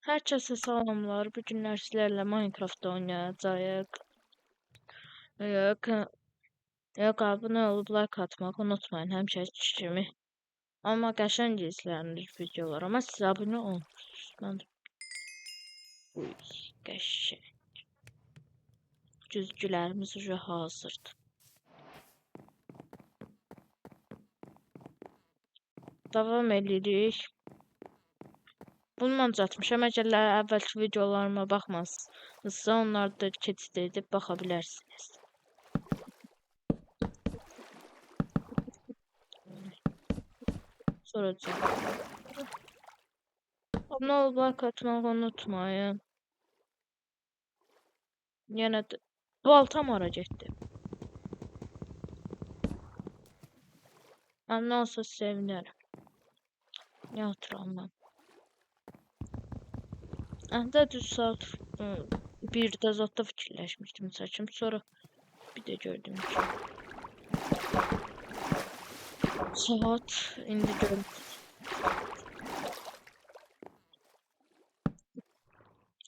Herkese salamlar. Bu günlər sizlərlə Minecraft oynayacağıq. Yox, abunə olub like atmağı unutmayın həmişəki kimi. Amma qəşəng izlənir videolar. Amma siz abunə olmusunuz. Mən uy, qəşəng. Güzgülərimiz уже hazırdır. Davam edirik. Bununla çatmışam. Əgər əvvəlki videolarıma baxmazsınızsa, onları da keçid edib baxa bilərsiniz. Soracağım. Abunə olub like atmağı unutmayın. Yenə də baltam hara getdi? Mən nə olsa sevinərəm. Nə atıram mən? Əndə düz saat 1-də zətdə fikirləşmişdim çəkim. Sonra bir də gördüm ki saat indi gördüm.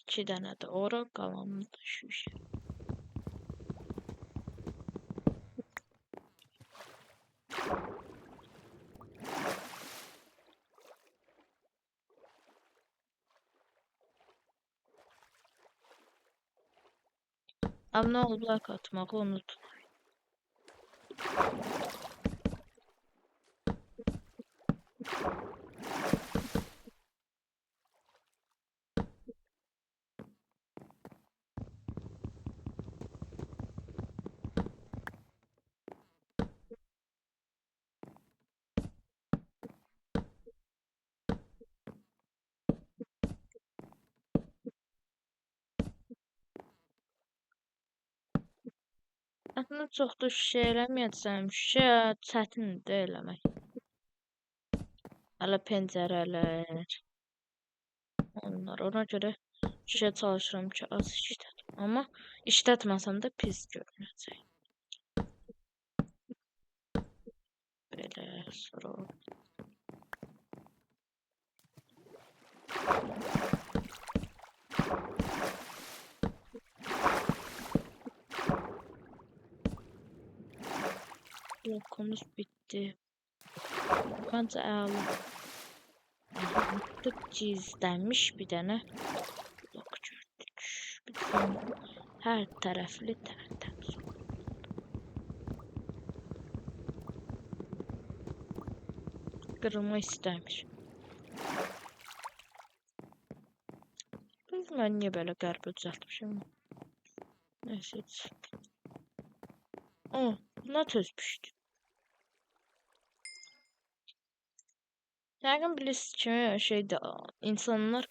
İki dənə də ora, qalanını da şüşə. Abunə olub like atmağı unutmayın. Əslində çox da şüşə eləməyəcəm. Şüşə çətindir eləmək. Hələ pəncərələr. Onlar. Ona görə şüşə çalışıram ki, az işlədim. Amma işlətməsəm də pis görünəcək. Belə sonra. Blokumuz bitti. Bence əla. Artıq gizlənmiş bir dənə blok gördük. Bütün hər tərəfli tərtəmiz oldu. Qırılma istəmiş. Mən niyə belə qəribə düzəltmişim? Neyse. Buna tözmüşdü. Yəqin bilirsiniz ki, şeydə insanlar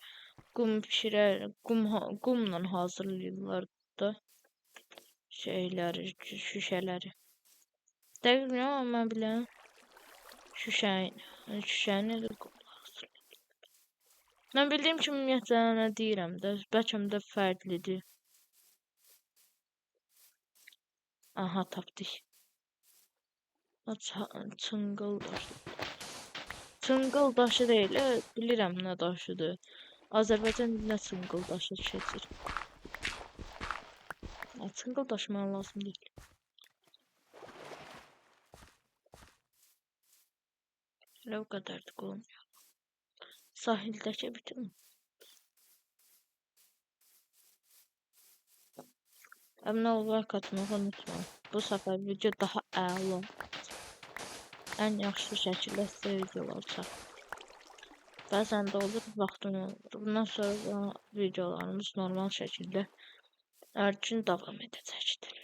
qum pişirər, qumla hazırlayırlar da şeyləri, şüşələri. Dəqiq bilmirəm, amma mən bilirəm şüşəni də qumla hazırlayırlar. Mən bildiyim kimi ümumiyyətlə nə deyirəm də, bəlkə də fərqlidir. Aha, tapdıq. Çınqıl daşı. Çınqıl daşı deyil, bilirəm nə daşıdır. Azərbaycan dilinə çınqıl daşı keçir. Çınqıl daşı mənə lazım deyil. Elə o qədər də olmuyor. Sahildəki bütün. Abunə olub like atmağı unutmayın. Bu səfər video daha əla. Ən yaxşı şəkildə sizə videolar çəkir. Bəzən də olur, vaxtım olur. Bundan sonra videolarımız normal şəkildə hər gün davam edəcəkdir.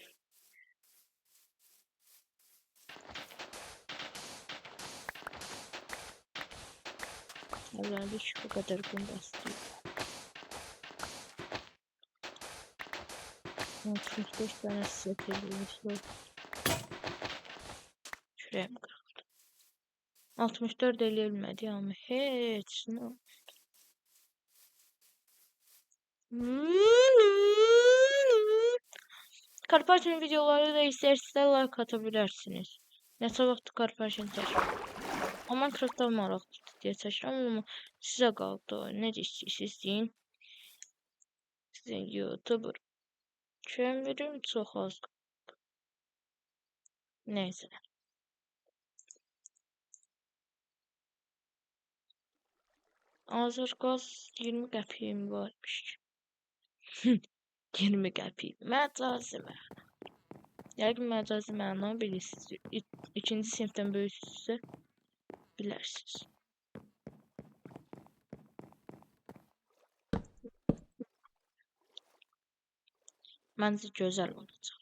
Əvvəllik bu qədər qum bəstəyir. 65 dənə set edilmişdir. Şuraya mı qırıldı? 64 eləyilmədi, amma heç nə. Karpachin videoları da istərsizsə like ata bilərsiniz. Neçə vaxt Karpachin çəkir. Ama Minecraft'da maraqlıdır deyə çəkirəm, amma sizə qaldı. Necə istəyirsiniz deyin. sizin YouTuber. Kömürüm çok az. Neyse. Hazır gaz 20 qəpiyim varmış. 20 qəpik. Məcazi məna. Yəqin məcazi məna bilirsiniz. İkinci sinifdən böyüksünüzsə bilərsiniz. Məncə gözəl olacaq.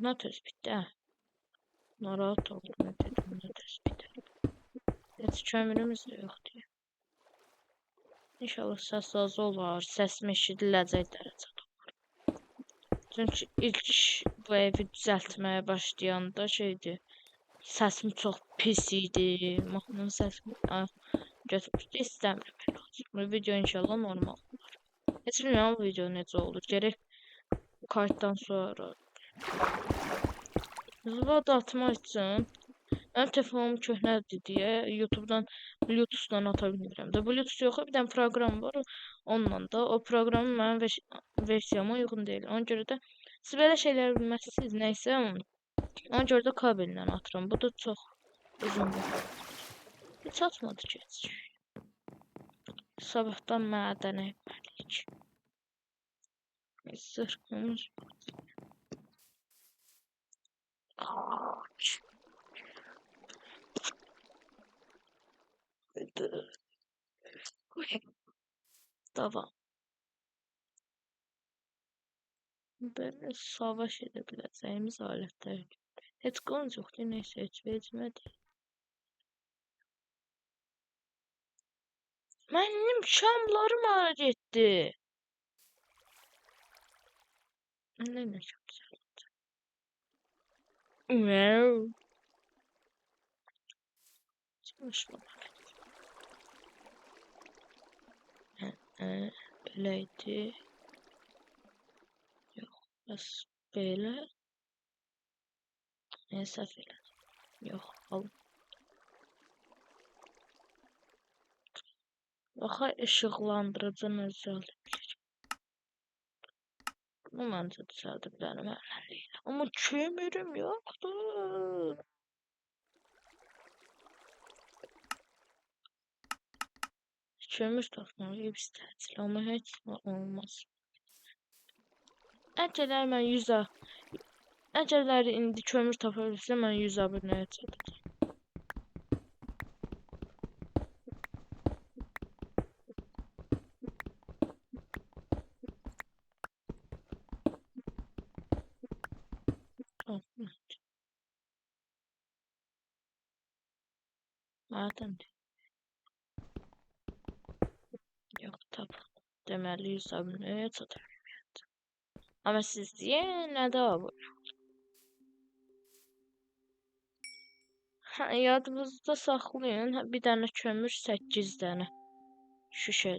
Nə tez bitdi, hə? Narahat oldum, nə dedim, nə tez bitdi. Heç kömürümüz də yoxdur. İnşallah səs az olar, səsim eşidiləcək dərəcədə olar. Çünki ilk bu evi düzəltməyə başlayanda şeydi, səsim çox pis idi, mahnının səsini götürmüşdü, istəmirəm elə olsun. Bu video inşallah normal olar. Heç bilmirəm bu video necə olur, gərək kayıtdan sonra. Zıvada atmaq üçün mənim telefonum köhnədir deyə YouTube'dan Bluetooth'dan ata bilmirəm də. Bluetooth yox, bir dənə proqram var onunla da. O proqram mənim versiyama uyğun deyil. Ona görə də siz belə şeylər bilməzsiniz, nəysə. Ona görə də kabellə atıram. Bu da çox uzundur. Heç atmadı ki. Sabahdan mədənə etməliyik. Zırhımız. Davam. Böyle savaş edebileceğimiz aletler. Heç qılınc yoxdur, neysə, heç vecmədir. Mənim şamlarım hara getdi? Nə şam? Çalışmalar. Böyleydi. Yox, bəs belə. Səhv elədim. Yox, al. Baxa, işıqlandırıcı necədir? Bunu məncə düzəldə bilərəm əllərlə. Amma kömürüm yoxdur. Kömür tapmalıyım istəyəcək, amma heç olmaz. Əgərlər indi kömür tapa bilsəm, mən 100 abunəyə çatacağam. Madəmdir. Yox, tapın. Deməli 100 abunəyə çatacağam. Amma siz yenə də abunə olun. Yadınızda saxlayın, bir dənə kömür 8 dənə şüşə.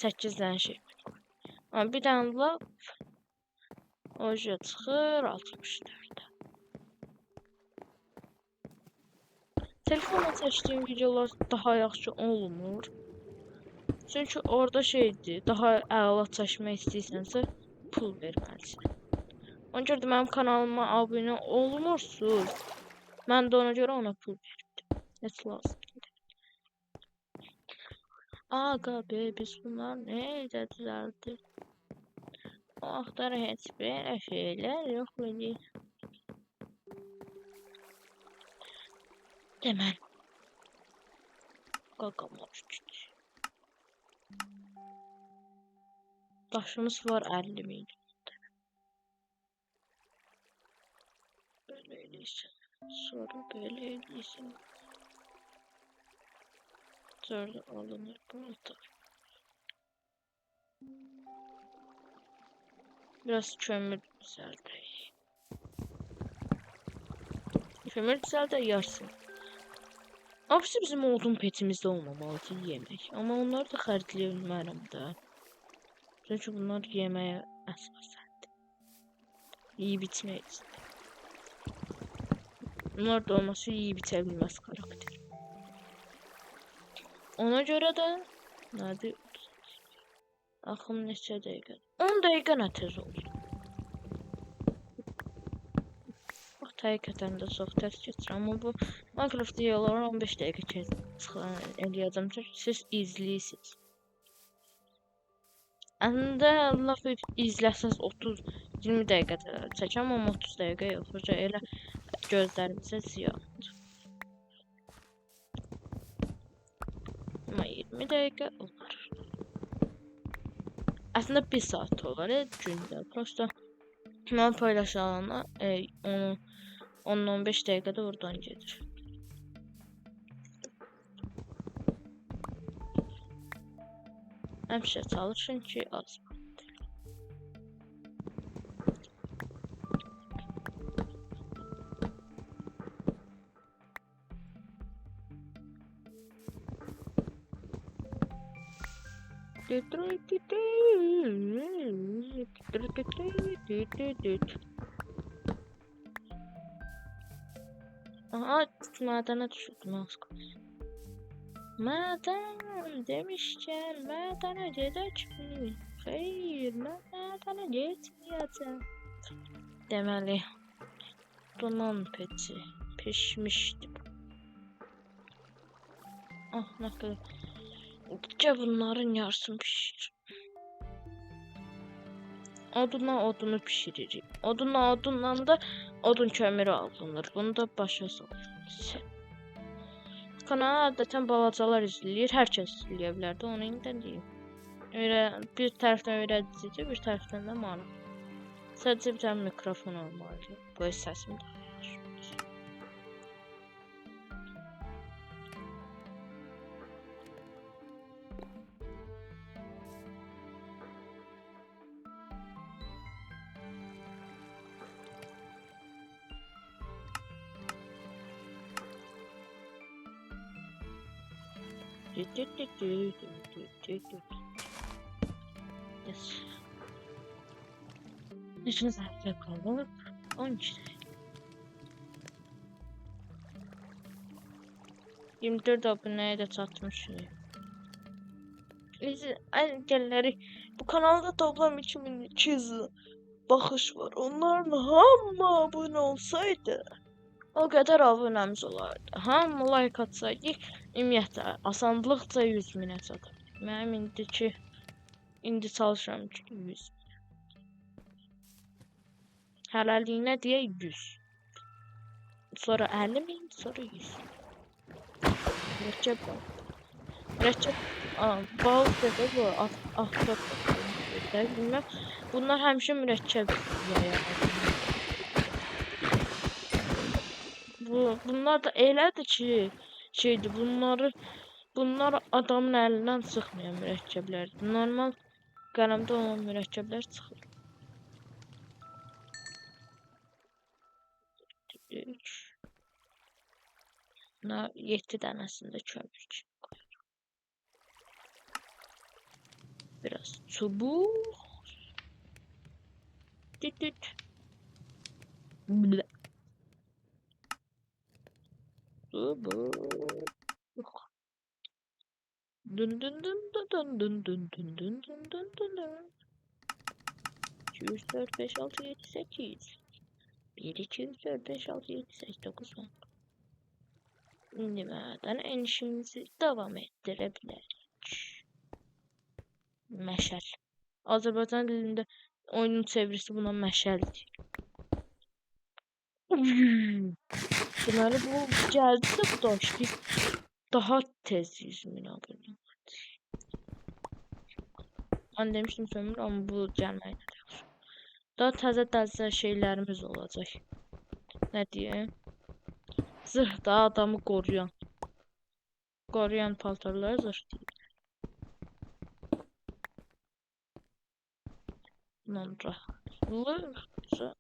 8 dənə şey. Amma bir dənə lap oje çıxır 64. Telefonla çəkdiyim videolar daha yaxşı olmur. Çünki orada şeydir, daha əla çəkmək istəyirsənsə pul verməlisən. Ona görə də mənim kanalıma abunə olmursunuz. Mən də ona görə ona pul verirdim. Heç lazım deyil. Aga be, biz bunlar necə düzəldik? O vaxtlar heç belə şeylər yox idi. Deməli. Qaqamlar üçdür. Daşımız var 50 milyon. Böyle eləyirsən. Sonra böyle eləyirsən. Sonra alınır burada. Biraz kömür düzəldək. Kömür düzəldək yarsın. Hepsi bizim odun petimizdə olmamalıdır yemək. Amma onları da xərcləyə bilmərəm də. Çünki bunlar yeməyə əsasən. yiyib içmək istəyir. Bunlar da olması yiyib içə bilməz karakter. Ona görə də nədir? Axım neçə dəqiqə? 10 dəqiqə nə tez oldu. Bax, həqiqətən də çox tez keçir. Amma bu Minecraft videoları 15 dəqiqə eləyəcəm ki, siz izləyirsiniz. Əslində, laf izləsəz 30-20 dəqiqə çəkəm, amma 30 dəqiqə yox. Elə gözlərimizə ziyandır. Amma 20 dəqiqə olar. Əslində 1 saat olar gündə. Prosta mən paylaşanına 10-15 dəqiqə də oradan gedir. Həmişə çalışın ki, az. Aha, mədənə düşürdüm az qalsın. Mədən demişkən, mədənə gedək mi? Xeyr, mədənə getməyəcəm. Deməli, duman peçi pişmişdi. Ah, nə qədər. Bunların yarısını pişir. Odunu pişiririk. Odundan da odun kömürü alınır. Bunu da başa salırız. Kanalı adətən balacalar izləyir. Hər kəs izləyə bilər də, onu indi deyim. Bir tərəfdən öyrədicidir, bir tərəfdən də maraq. Sadəcə bir tane mikrofon olmalı. Böyle səsim də. Yes. Neçiniz hafta kaldı? 12. 24 aboneye de çatmışım. Gəlləri bu kanalda toplam 2200 baxış var. Onların hamı abunə olsaydı o qədər abunəmiz olardı. Hamı like atsaydı ümumiyyətlə asanlıqca 100 minə çatar. Mənim indi çalışıram ki 100. Hələliyinə deyə 100. Sonra 50 min, sonra 100. Mürəkkəb bal dedi bu ahtap bilmem. Bunlar həmişə mürəkkəb bunlar da elədir ki, şeydir. Bunlar adamın əlindən çıxmayan mürəkkəblər. Normal qələmdə olan mürəkkəblər çıxır. 7 dənəsində kömür koyuyorum. Biraz çubuq. Düt. Çubuq. Dun. 2, 3, 4, 5, 6, 7, 8. 1, 2, 3, 4, 5, 6, 7, 8, 9, 10. Şimdi maden enişimizi devam ettirebiliriz. Məşəl. Azərbaycan dilində oyunun çevirisi buna məşəldir. Deməli bu gəldi də bu daşdı. Daha tez 100 min abunə. Ben demiştim sömür ama bu gəlməkdir. Daha təzə şeylərimiz olacaq. Nə deyim? Zırh da adamı koruyan. Koruyan paltarlar zırh değil. Rahatlıkla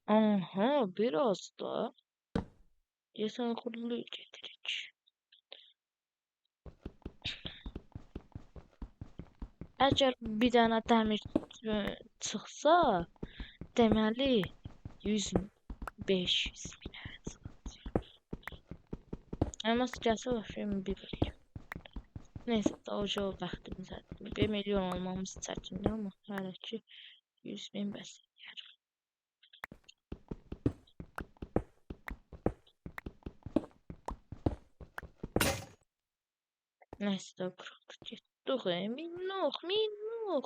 aha biraz da yesen kurulu getirik. Əgər bir dənə dəmir çıxsa, deməli 100-500 min. Elmas gəlsə vəfrim 1 milyon. Neyse o bəxtimizə. 1 milyon olmamız çətindir, amma hələ ki 100 min bəs. Neyse də qırıldı. Getdik. Minnox.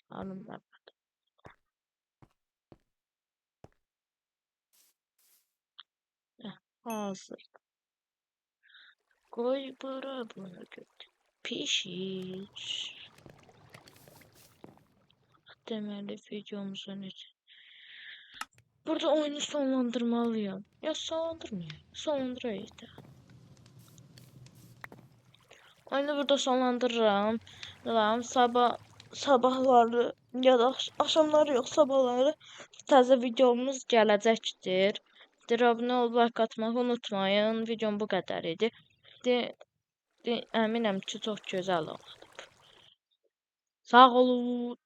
Alınlar. Hazır. Koy bura bunu götür. Pişir. Deməli videomuzu necə? Burada oyunu sonlandırmalıyam. Ya sonlandırmayayım. Sonlandırayım da. Oyunu burada sonlandırıram. Sabahları ya da axşamları yox, sabahları təzə videomuz gələcəkdir. Abunə olub like atmağı unutmayın. Videom bu qədər idi. Əminəm ki, çox gözəl oldu. Sağ olun.